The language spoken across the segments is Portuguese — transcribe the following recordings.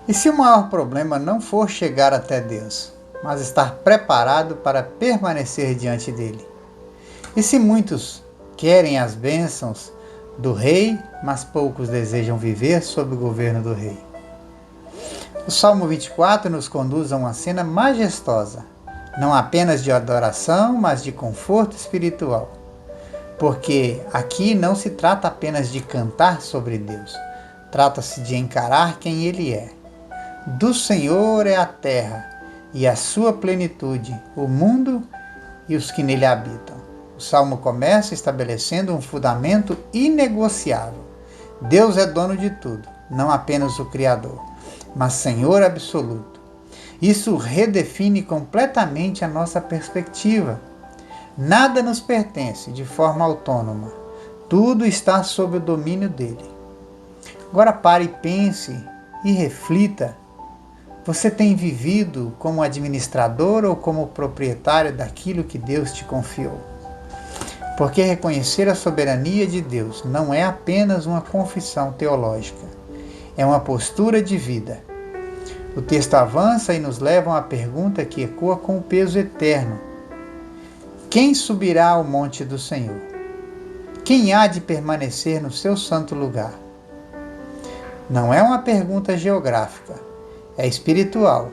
E se o maior problema não for chegar até Deus, mas estar preparado para permanecer diante dele? E se muitos querem as bênçãos do rei, mas poucos desejam viver sob o governo do rei? O Salmo 24 nos conduz a uma cena majestosa, não apenas de adoração, mas de conforto espiritual. Porque aqui não se trata apenas de cantar sobre Deus, trata-se de encarar quem Ele é. Do Senhor é a terra e a sua plenitude, o mundo e os que nele habitam. O Salmo começa estabelecendo um fundamento inegociável. Deus é dono de tudo, não apenas o Criador, mas Senhor absoluto. Isso redefine completamente a nossa perspectiva. Nada nos pertence de forma autônoma. Tudo está sob o domínio dele. Agora pare e pense e reflita. Você tem vivido como administrador ou como proprietário daquilo que Deus te confiou? Porque reconhecer a soberania de Deus não é apenas uma confissão teológica, é uma postura de vida. O texto avança e nos leva a uma pergunta que ecoa com o peso eterno. Quem subirá ao monte do Senhor? Quem há de permanecer no seu santo lugar? Não é uma pergunta geográfica, é espiritual.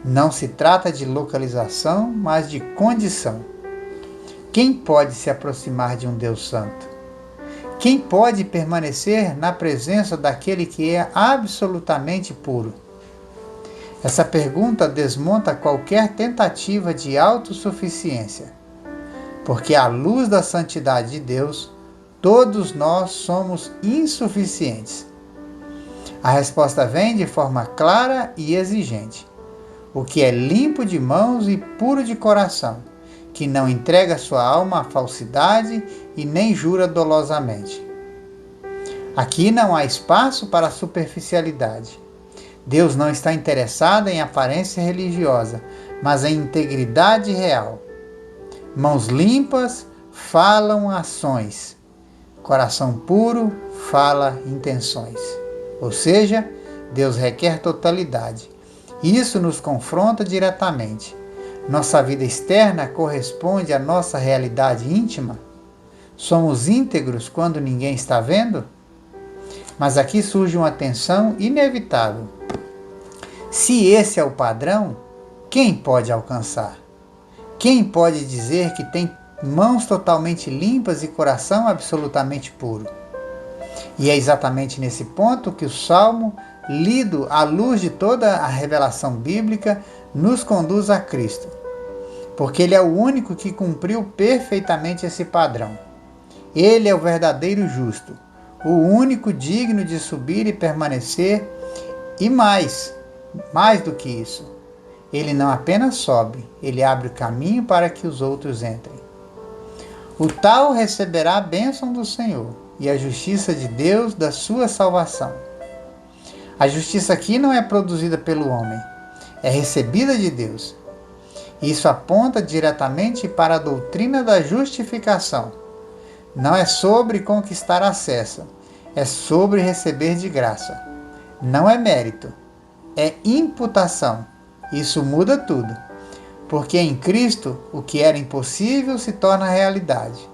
Não se trata de localização, mas de condição. Quem pode se aproximar de um Deus santo? Quem pode permanecer na presença daquele que é absolutamente puro? Essa pergunta desmonta qualquer tentativa de autossuficiência, porque à luz da santidade de Deus, todos nós somos insuficientes. A resposta vem de forma clara e exigente. O que é limpo de mãos e puro de coração, que não entrega sua alma à falsidade e nem jura dolosamente. Aqui não há espaço para superficialidade. Deus não está interessado em aparência religiosa, mas em integridade real. Mãos limpas falam ações. Coração puro fala intenções. Ou seja, Deus requer totalidade. Isso nos confronta diretamente. Nossa vida externa corresponde à nossa realidade íntima? Somos íntegros quando ninguém está vendo? Mas aqui surge uma tensão inevitável. Se esse é o padrão, quem pode alcançar? Quem pode dizer que tem mãos totalmente limpas e coração absolutamente puro? E é exatamente nesse ponto que o Salmo, lido à luz de toda a revelação bíblica, nos conduz a Cristo. Porque Ele é o único que cumpriu perfeitamente esse padrão. Ele é o verdadeiro justo, o único digno de subir e permanecer, e mais do que isso. Ele não apenas sobe, ele abre o caminho para que os outros entrem. O tal receberá a bênção do Senhor e a justiça de Deus da sua salvação. A justiça aqui não é produzida pelo homem, é recebida de Deus. Isso aponta diretamente para a doutrina da justificação. Não é sobre conquistar acesso, é sobre receber de graça. Não é mérito, é imputação. Isso muda tudo, porque em Cristo o que era impossível se torna realidade.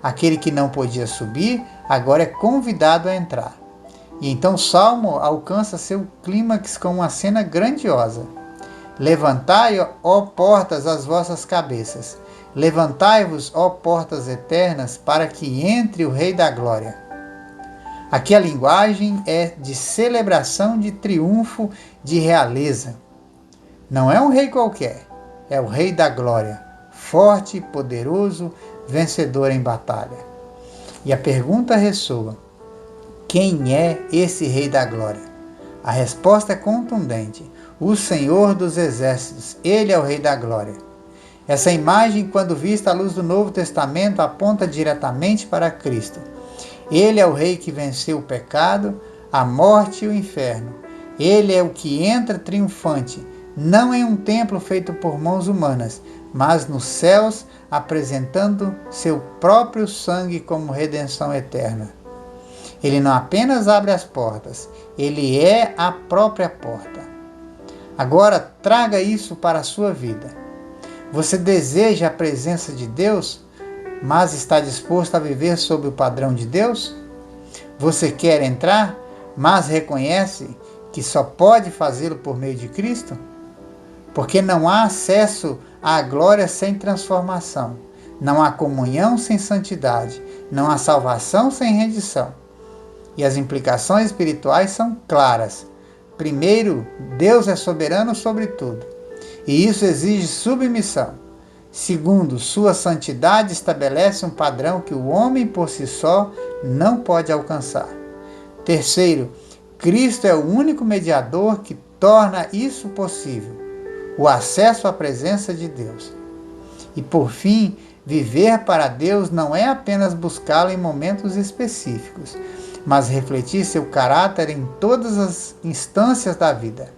Aquele que não podia subir, agora é convidado a entrar. E então o Salmo alcança seu clímax com uma cena grandiosa. Levantai, ó portas, as vossas cabeças. Levantai-vos, ó portas eternas, para que entre o Rei da Glória. Aqui a linguagem é de celebração, de triunfo, de realeza. Não é um rei qualquer, é o Rei da Glória, forte, poderoso, vencedor em batalha. E a pergunta ressoa: quem é esse Rei da Glória? A resposta é contundente: o Senhor dos Exércitos, Ele é o Rei da Glória. Essa imagem, quando vista à luz do Novo Testamento, aponta diretamente para Cristo. Ele é o Rei que venceu o pecado, a morte e o inferno. Ele é o que entra triunfante, não em um templo feito por mãos humanas, mas nos céus, apresentando seu próprio sangue como redenção eterna. Ele não apenas abre as portas, ele é a própria porta. Agora traga isso para a sua vida. Você deseja a presença de Deus, mas está disposto a viver sob o padrão de Deus? Você quer entrar, mas reconhece que só pode fazê-lo por meio de Cristo? Porque não há acesso à glória sem transformação, não há comunhão sem santidade, não há salvação sem rendição. E as implicações espirituais são claras. Primeiro, Deus é soberano sobre tudo, e isso exige submissão. Segundo, sua santidade estabelece um padrão que o homem por si só não pode alcançar. Terceiro, Cristo é o único mediador que torna isso possível, o acesso à presença de Deus. E por fim, viver para Deus não é apenas buscá-lo em momentos específicos, mas refletir seu caráter em todas as instâncias da vida.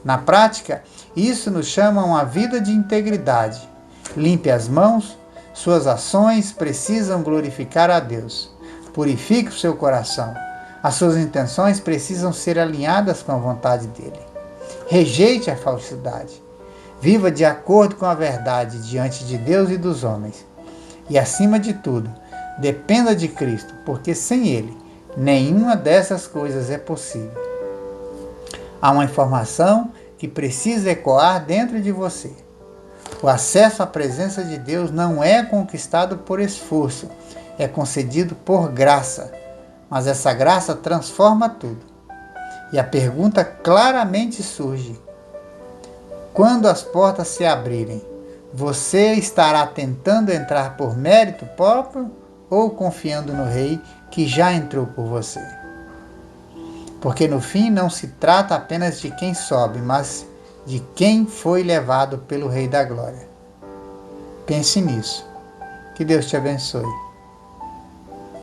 Na prática, isso nos chama a uma vida de integridade. Limpe as mãos, suas ações precisam glorificar a Deus. Purifique o seu coração. As suas intenções precisam ser alinhadas com a vontade dele. Rejeite a falsidade. Viva de acordo com a verdade diante de Deus e dos homens. E acima de tudo, dependa de Cristo, porque sem ele, nenhuma dessas coisas é possível. Há uma informação que precisa ecoar dentro de você. O acesso à presença de Deus não é conquistado por esforço, é concedido por graça. Mas essa graça transforma tudo. E a pergunta claramente surge: quando as portas se abrirem, você estará tentando entrar por mérito próprio ou confiando no Rei que já entrou por você? Porque no fim não se trata apenas de quem sobe, mas de quem foi levado pelo Rei da Glória. Pense nisso. Que Deus te abençoe.